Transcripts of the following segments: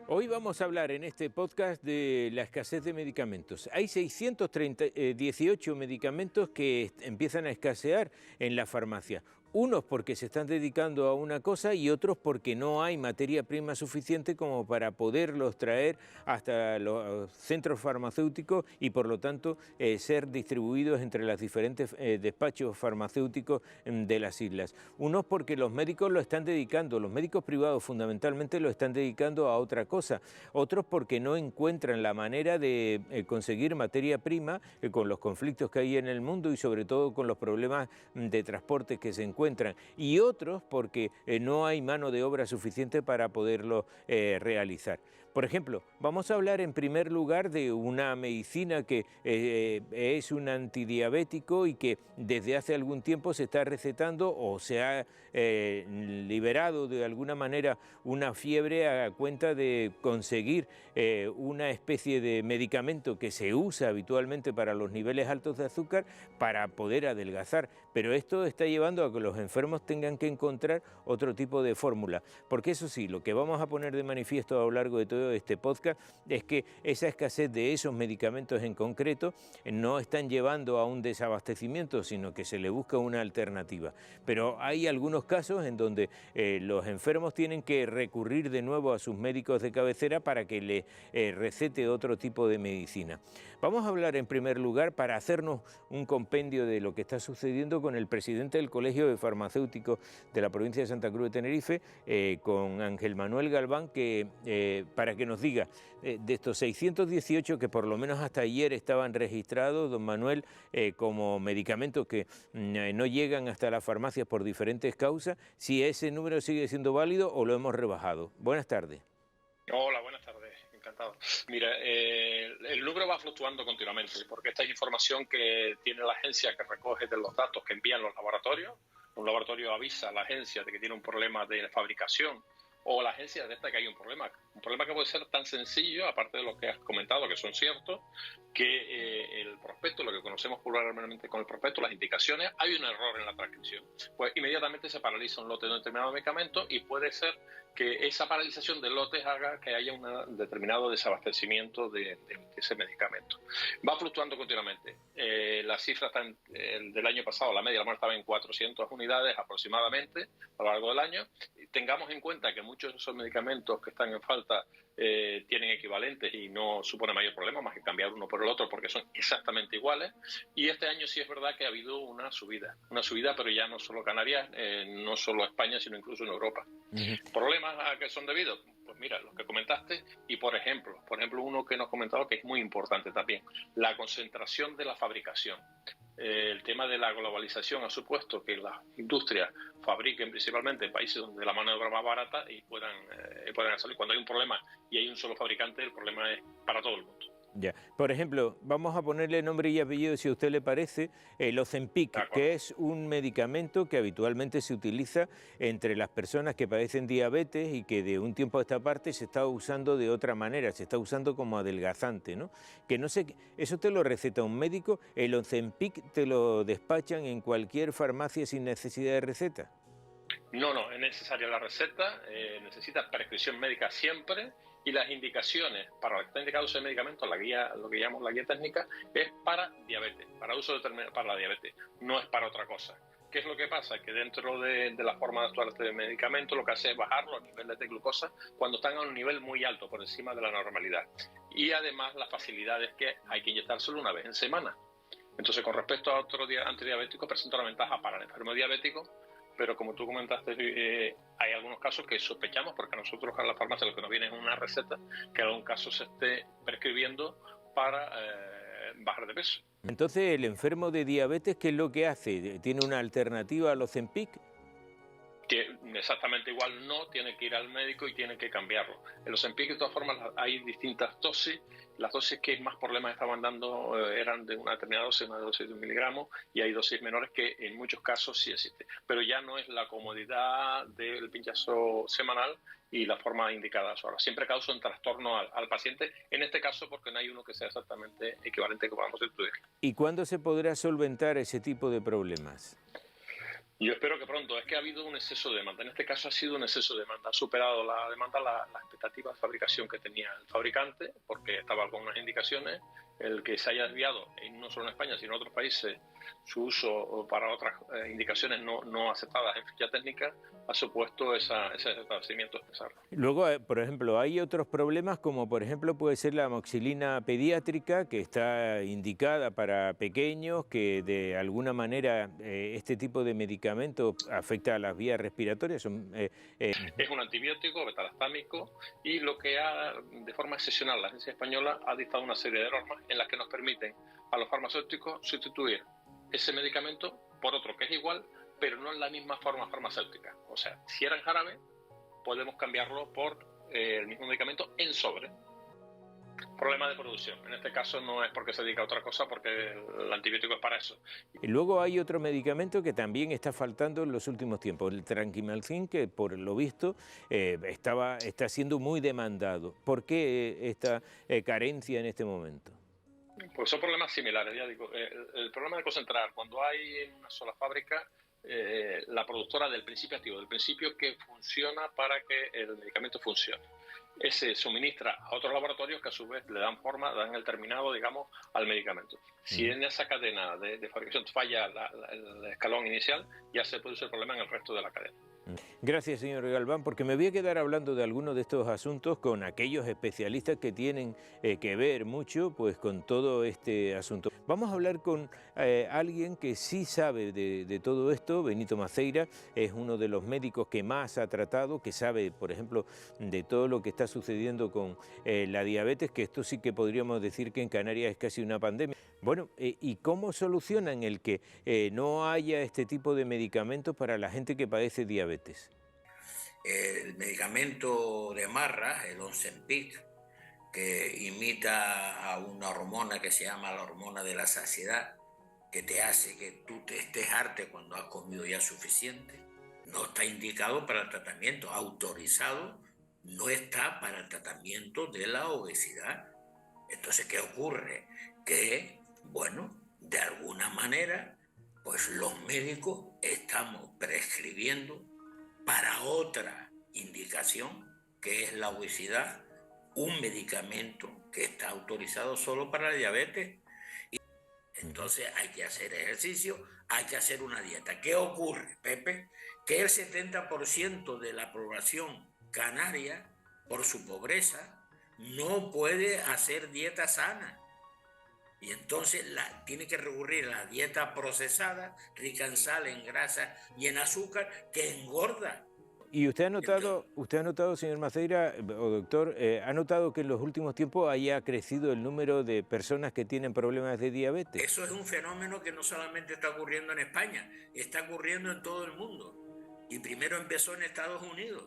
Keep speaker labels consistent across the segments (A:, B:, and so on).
A: Hoy vamos a hablar en este podcast de la escasez de medicamentos. Hay 618 medicamentos que empiezan a escasear en la farmacia. Unos porque se están dedicando a una cosa y otros porque no hay materia prima suficiente como para poderlos traer hasta los centros farmacéuticos y por lo tanto ser distribuidos entre los diferentes despachos farmacéuticos de las islas. Unos porque los médicos lo están dedicando, los médicos privados fundamentalmente lo están dedicando a otra cosa. Otros porque no encuentran la manera de conseguir materia prima con los conflictos que hay en el mundo y sobre todo con los problemas de transporte que se encuentran. Y otros porque no hay mano de obra suficiente para poderlo realizar. Por ejemplo, vamos a hablar en primer lugar de una medicina que es un antidiabético y que desde hace algún tiempo se está recetando o se ha liberado de alguna manera una fiebre a cuenta de conseguir una especie de medicamento que se usa habitualmente para los niveles altos de azúcar para poder adelgazar. Pero esto está llevando a que los enfermos tengan que encontrar otro tipo de fórmula. Porque eso sí, lo que vamos a poner de manifiesto a lo largo de todo este podcast es que esa escasez de esos medicamentos en concreto no están llevando a un desabastecimiento, sino que se le busca una alternativa. Pero hay algunos casos en donde los enfermos tienen que recurrir de nuevo a sus médicos de cabecera para que le recete otro tipo de medicina. Vamos a hablar en primer lugar, para hacernos un compendio de lo que está sucediendo, con el presidente del Colegio de Farmacéuticos de la provincia de Santa Cruz de Tenerife, con Ángel Manuel Galván, para que nos diga de estos 618 que por lo menos hasta ayer estaban registrados, don Manuel, como medicamentos que no llegan hasta las farmacias por diferentes causas, si ese número sigue siendo válido o lo hemos rebajado. Buenas tardes.
B: Hola, buenas tardes, encantado. Mira, el número va fluctuando continuamente, porque esta es información que tiene la agencia, que recoge de los datos que envían los laboratorios. Un laboratorio avisa a la agencia de que tiene un problema de fabricación, o la agencia detecta que hay un problema que puede ser tan sencillo, aparte de lo que has comentado, que son ciertos, que el prospecto, lo que conocemos popularmente con el prospecto, las indicaciones, hay un error en la transcripción. Pues inmediatamente se paraliza un lote de un determinado medicamento y puede ser que esa paralización de lotes haga que haya un determinado desabastecimiento de ese medicamento. Va fluctuando continuamente. Las cifras están, del año pasado, la media estaba en 400 unidades aproximadamente a lo largo del año. Tengamos en cuenta que muchos de esos medicamentos que están en falta tienen equivalentes y no supone mayor problema más que cambiar uno por el otro, porque son exactamente iguales. Y este año sí es verdad que ha habido una subida, pero ya no solo Canarias, no solo España, sino incluso en Europa. ¿Problemas a qué son debidos? Pues mira, los que comentaste, y por ejemplo uno que nos comentaba que es muy importante también, la concentración de la fabricación. El tema de la globalización ha supuesto que las industrias fabriquen principalmente en países donde la mano de obra es más barata y puedan salir. Cuando hay un problema y hay un solo fabricante, el problema es para todo el mundo.
A: Ya. Por ejemplo, vamos a ponerle nombre y apellido, si a usted le parece, el Ozempic, que es un medicamento que habitualmente se utiliza entre las personas que padecen diabetes y que de un tiempo a esta parte se está usando de otra manera, se está usando como adelgazante, ¿no? Que no sé, eso te lo receta un médico, el Ozempic te lo despachan en cualquier farmacia sin necesidad de receta.
B: No, es necesaria la receta, necesita prescripción médica siempre, y las indicaciones para lo que está indicado ese medicamento, la guía, lo que llamamos la guía técnica, es para diabetes, para uso determinado para la diabetes, no es para otra cosa. ¿Qué es lo que pasa? Que dentro de la forma de actuar este medicamento lo que hace es bajar los niveles de glucosa cuando están a un nivel muy alto, por encima de la normalidad. Y además la facilidad es que hay que inyectárselo una vez en semana. Entonces, con respecto a otro antidiabético, presenta una ventaja para el enfermo diabético, pero como tú comentaste, hay algunos casos que sospechamos, porque a nosotros a la farmacia lo que nos viene es una receta, que en algún caso se esté prescribiendo para bajar de peso.
A: Entonces, el enfermo de diabetes, ¿qué es lo que hace? ¿Tiene una alternativa al Ozempic?
B: Que exactamente igual no, tiene que ir al médico y tiene que cambiarlo. En los Ozempic, de todas formas, hay distintas dosis. Las dosis que más problemas estaban dando eran de una determinada dosis, una dosis de 1 miligramo, y hay dosis menores que en muchos casos sí existe. Pero ya no es la comodidad del pinchazo semanal y la forma indicada ahora. Siempre causa un trastorno al paciente, en este caso porque no hay uno que sea exactamente equivalente que podamos estudiar.
A: ¿Y cuándo se podrá solventar ese tipo de problemas?
B: Yo espero que pronto. Es que ha habido un exceso de demanda. En este caso ha sido un exceso de demanda. Ha superado la demanda la expectativa de fabricación que tenía el fabricante, porque estaba con unas indicaciones. El que se haya desviado, no solo en España, sino en otros países, su uso para otras indicaciones no aceptadas en ficha técnica, ha supuesto ese establecimiento especial.
A: Luego, por ejemplo, hay otros problemas como, por ejemplo, puede ser la amoxicilina pediátrica, que está indicada para pequeños, que de alguna manera este tipo de medicamento afecta a las vías respiratorias.
B: Es un antibiótico betalastámico y lo que de forma excepcional, la Agencia Española ha dictado una serie de normas en las que nos permiten a los farmacéuticos sustituir ese medicamento por otro que es igual, pero no en la misma forma farmacéutica. O sea, si era en jarabe, podemos cambiarlo por el mismo medicamento en sobre. Problema de producción. En este caso no es porque se dedica a otra cosa, porque el antibiótico es para eso.
A: Y luego hay otro medicamento que también está faltando en los últimos tiempos, el Tranquimacin, que por lo visto está siendo muy demandado. ¿Por qué esta carencia en este momento?
B: Pues son problemas similares, ya digo. El problema de concentrar, cuando hay en una sola fábrica, la productora del principio activo, del principio que funciona para que el medicamento funcione. Ese suministra a otros laboratorios que a su vez le dan forma, dan el terminado, digamos, al medicamento. Si en esa cadena de fabricación falla el escalón inicial, ya se produce el problema en el resto de la cadena.
A: Gracias, señor Galván, porque me voy a quedar hablando de algunos de estos asuntos con aquellos especialistas que tienen que ver mucho pues, con todo este asunto. Vamos a hablar con alguien que sí sabe de todo esto. Benito Maceira es uno de los médicos que más ha tratado, que sabe, por ejemplo, de todo lo que está sucediendo con la diabetes, que esto sí que podríamos decir que en Canarias es casi una pandemia. Bueno, ¿y cómo solucionan el que no haya este tipo de medicamentos para la gente que padece diabetes?
C: El medicamento de Marra, el Ozempic, que imita a una hormona que se llama la hormona de la saciedad, que te hace que tú te estés harto cuando has comido ya suficiente, no está indicado para el tratamiento, autorizado no está para el tratamiento de la obesidad. Entonces, ¿qué ocurre? Que, bueno, de alguna manera, pues los médicos estamos prescribiendo para otra indicación, que es la obesidad, un medicamento que está autorizado solo para la diabetes. Y entonces hay que hacer ejercicio, hay que hacer una dieta. ¿Qué ocurre, Pepe? Que el 70% de la población canaria, por su pobreza, no puede hacer dieta sana. Y entonces tiene que recurrir a la dieta procesada, rica en sal, en grasa y en azúcar, que engorda.
A: ¿Y usted ha notado, señor Maceira, o doctor, ha notado que en los últimos tiempos haya crecido el número de personas que tienen problemas de diabetes?
C: Eso es un fenómeno que no solamente está ocurriendo en España, está ocurriendo en todo el mundo. Y primero empezó en Estados Unidos,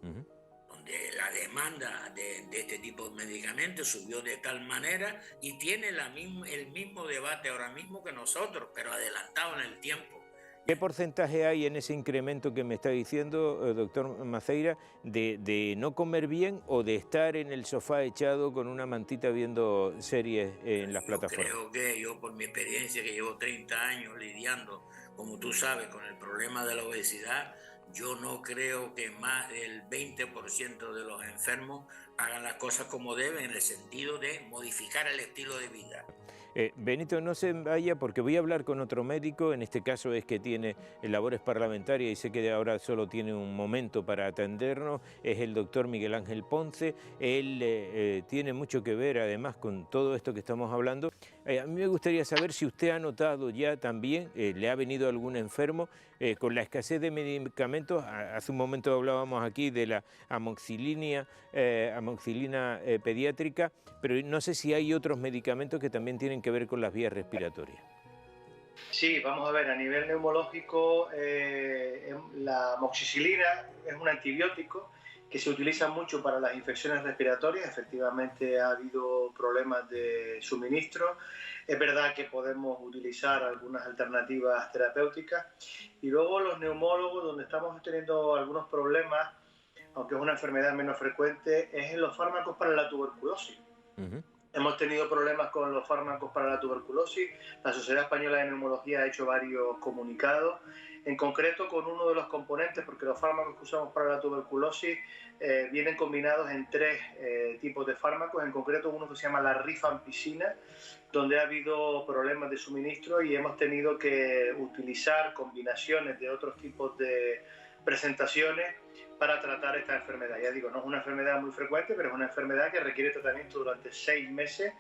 C: donde la demanda de este tipo de medicamentos subió de tal manera y tiene el mismo debate ahora mismo que nosotros, pero adelantado en el tiempo.
A: ¿Qué porcentaje hay en ese incremento que me está diciendo, doctor Maceira, de no comer bien o de estar en el sofá echado con una mantita viendo series en las plataformas?
C: Creo que yo, por mi experiencia, que llevo 30 años lidiando, como tú sabes, con el problema de la obesidad, yo no creo que más del 20% de los enfermos hagan las cosas como deben, en el sentido de modificar el estilo de vida.
A: Benito, no se vaya porque voy a hablar con otro médico, en este caso es que tiene labores parlamentarias y sé que ahora solo tiene un momento para atendernos, es el doctor Miguel Ángel Ponce. Él tiene mucho que ver además con todo esto que estamos hablando. A mí me gustaría saber si usted ha notado ya también, le ha venido algún enfermo con la escasez de medicamentos. Hace un momento hablábamos aquí de la amoxicilina pediátrica, pero no sé si hay otros medicamentos que también tienen que ver con las vías respiratorias.
D: Sí, vamos a ver, a nivel neumológico, la amoxicilina es un antibiótico que se utiliza mucho para las infecciones respiratorias. Efectivamente ha habido problemas de suministro. Es verdad que podemos utilizar algunas alternativas terapéuticas. Y luego los neumólogos, donde estamos teniendo algunos problemas, aunque es una enfermedad menos frecuente, es en los fármacos para la tuberculosis. Hemos tenido problemas con los fármacos para la tuberculosis. La Sociedad Española de Neumología ha hecho varios comunicados, en concreto con uno de los componentes, porque los fármacos que usamos para la tuberculosis vienen combinados en 3 tipos de fármacos, en concreto uno que se llama la rifampicina, donde ha habido problemas de suministro y hemos tenido que utilizar combinaciones de otros tipos de presentaciones para tratar esta enfermedad. Ya digo, no es una enfermedad muy frecuente, pero es una enfermedad que requiere tratamiento durante 6 meses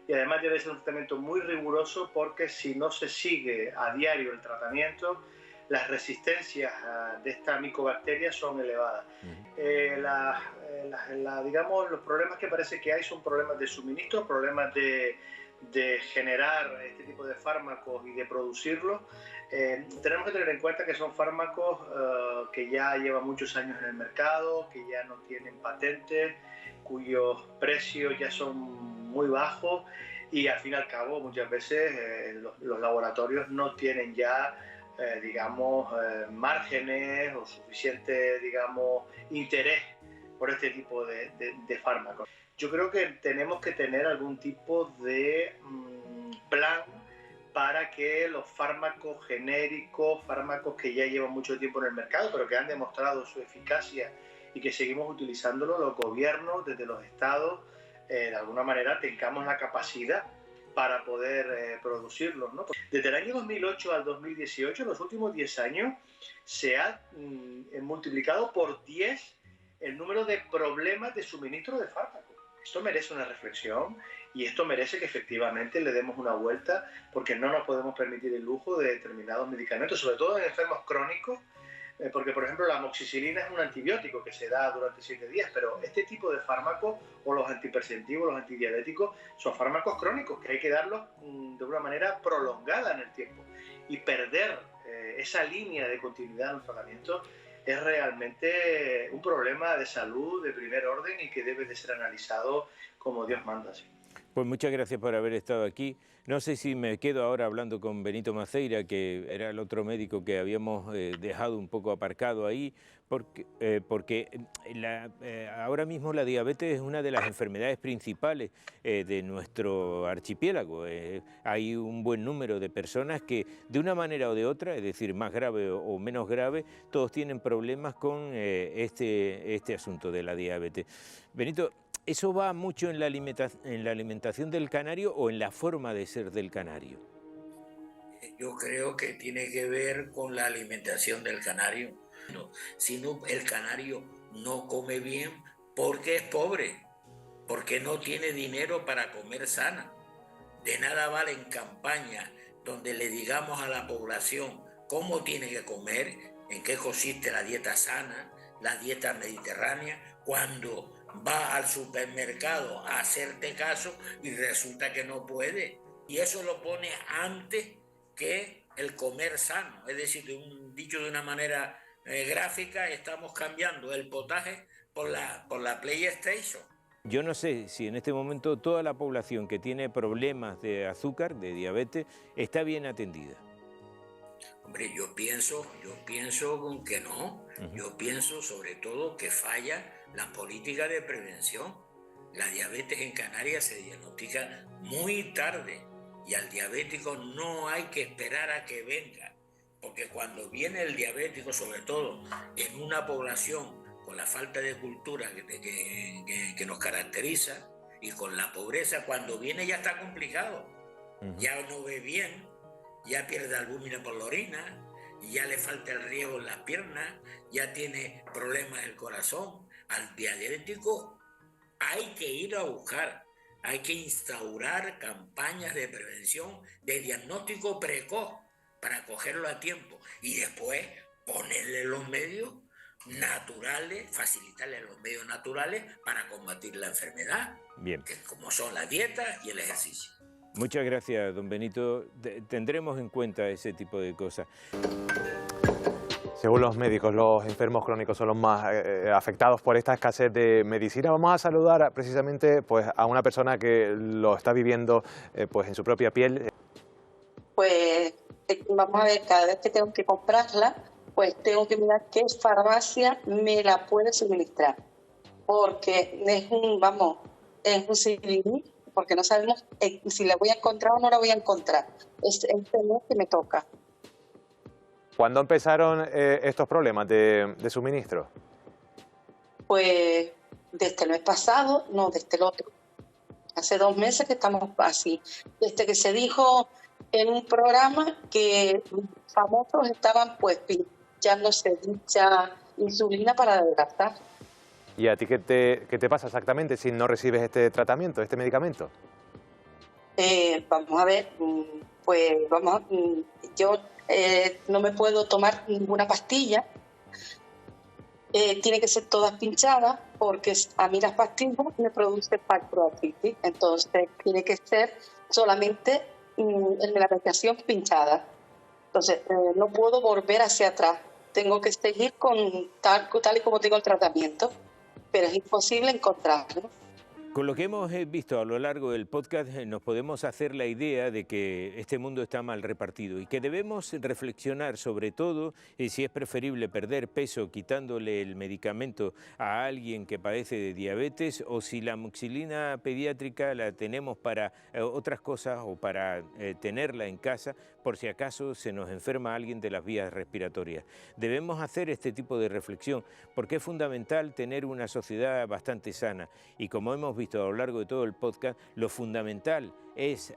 D: y además debe ser un tratamiento muy riguroso, porque si no se sigue a diario el tratamiento, las resistencias de esta micobacteria son elevadas. Digamos, los problemas que parece que hay son problemas de suministro, problemas de generar este tipo de fármacos y de producirlos. Tenemos que tener en cuenta que son fármacos que ya llevan muchos años en el mercado, que ya no tienen patentes, cuyos precios ya son muy bajos y al fin y al cabo muchas veces los laboratorios no tienen ya márgenes o suficiente interés por este tipo de fármacos. Yo creo que tenemos que tener algún tipo de plan para que los fármacos genéricos, fármacos que ya llevan mucho tiempo en el mercado, pero que han demostrado su eficacia y que seguimos utilizándolo, los gobiernos, desde los estados, de alguna manera tengamos la capacidad para poder producirlos, ¿no? Desde el año 2008 al 2018, en los últimos 10 años, se ha multiplicado por 10 el número de problemas de suministro de fármacos. Esto merece una reflexión y esto merece que efectivamente le demos una vuelta, porque no nos podemos permitir el lujo de determinados medicamentos, sobre todo en enfermos crónicos, porque por ejemplo la amoxicilina es un antibiótico que se da durante 7 días, pero este tipo de fármacos, o los antihipertensivos, los antidiabéticos, son fármacos crónicos que hay que darlos de una manera prolongada en el tiempo, y perder esa línea de continuidad en el tratamiento es realmente un problema de salud de primer orden y que debe de ser analizado como Dios manda. ¿Sí?
A: Pues muchas gracias por haber estado aquí. No sé si me quedo ahora hablando con Benito Maceira, que era el otro médico que habíamos dejado un poco aparcado ahí, porque ahora mismo la diabetes es una de las enfermedades principales de nuestro archipiélago. Hay un buen número de personas que de una manera o de otra, es decir, más grave o menos grave, todos tienen problemas con este asunto de la diabetes. Benito, ¿eso va mucho en la alimentación del canario o en la forma de ser del canario?
C: Yo creo que tiene que ver con la alimentación del canario. Si no, el canario no come bien porque es pobre, porque no tiene dinero para comer sana. De nada valen campañas donde le digamos a la población cómo tiene que comer, en qué consiste la dieta sana, la dieta mediterránea, cuando va al supermercado a hacerte caso y resulta que no puede. Y eso lo pone antes que el comer sano. Es decir, dicho de una manera gráfica, estamos cambiando el potaje por la PlayStation.
A: Yo no sé si en este momento toda la población que tiene problemas de azúcar, de diabetes, está bien atendida.
C: Hombre, yo pienso que no. Yo pienso sobre todo que falla la política de prevención. La diabetes en Canarias se diagnostica muy tarde y al diabético no hay que esperar a que venga, porque cuando viene el diabético, sobre todo en una población con la falta de cultura que nos caracteriza y con la pobreza, cuando viene ya está complicado. Ya no ve bien, ya pierde albúmina por la orina, ya le falta el riego en las piernas, ya tiene problemas del corazón. Al diabético hay que ir a buscar, hay que instaurar campañas de prevención, de diagnóstico precoz para cogerlo a tiempo y después ponerle los medios naturales, facilitarle los medios naturales para combatir la enfermedad,
A: bien,
C: que como son la dieta y el ejercicio.
A: Muchas gracias, don Benito. Tendremos en cuenta ese tipo de cosas.
E: Según los médicos, los enfermos crónicos son los más afectados por esta escasez de medicina. Vamos a saludar precisamente a una persona que lo está viviendo en su propia piel.
F: Pues vamos a ver, cada vez que tengo que comprarla, pues tengo que mirar qué farmacia me la puede suministrar. Porque es un CBD porque no sabemos si la voy a encontrar o no la voy a encontrar. Es el mes que me toca.
E: ¿Cuándo empezaron estos problemas de suministro?
F: Pues desde el mes pasado, no, desde el otro. Hace 2 meses que estamos así. Desde que se dijo en un programa que famosos estaban pues pinchándose dicha insulina para adelgazar.
E: ¿Y a ti qué te pasa exactamente si no recibes este tratamiento, este medicamento?
F: Vamos a ver, pues yo no me puedo tomar ninguna pastilla. Tiene que ser todas pinchadas porque a mí las pastillas me producen pancreatitis, entonces tiene que ser solamente en la medicación pinchada. Entonces no puedo volver hacia atrás, tengo que seguir con tal y como tengo el tratamiento, pero es imposible encontrarlo.
A: Con lo que hemos visto a lo largo del podcast nos podemos hacer la idea de que este mundo está mal repartido y que debemos reflexionar sobre todo si es preferible perder peso quitándole el medicamento a alguien que padece de diabetes o si la amoxicilina pediátrica la tenemos para otras cosas o para tenerla en casa por si acaso se nos enferma alguien de las vías respiratorias. Debemos hacer este tipo de reflexión porque es fundamental tener una sociedad bastante sana y como hemos visto a lo largo de todo el podcast, lo fundamental es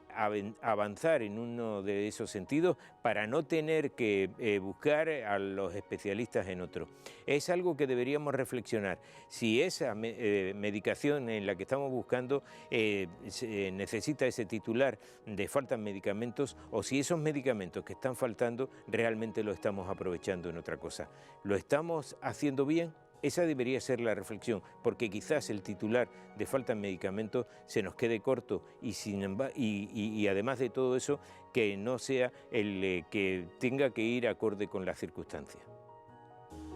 A: avanzar en uno de esos sentidos para no tener que buscar a los especialistas en otro. Es algo que deberíamos reflexionar. Si esa medicación en la que estamos buscando necesita ese titular de faltan medicamentos o si esos medicamentos que están faltando realmente lo estamos aprovechando en otra cosa. ¿Lo estamos haciendo bien? Esa debería ser la reflexión, porque quizás el titular de falta de medicamentos se nos quede corto y además de todo eso, que no sea el que tenga que ir acorde con las circunstancias.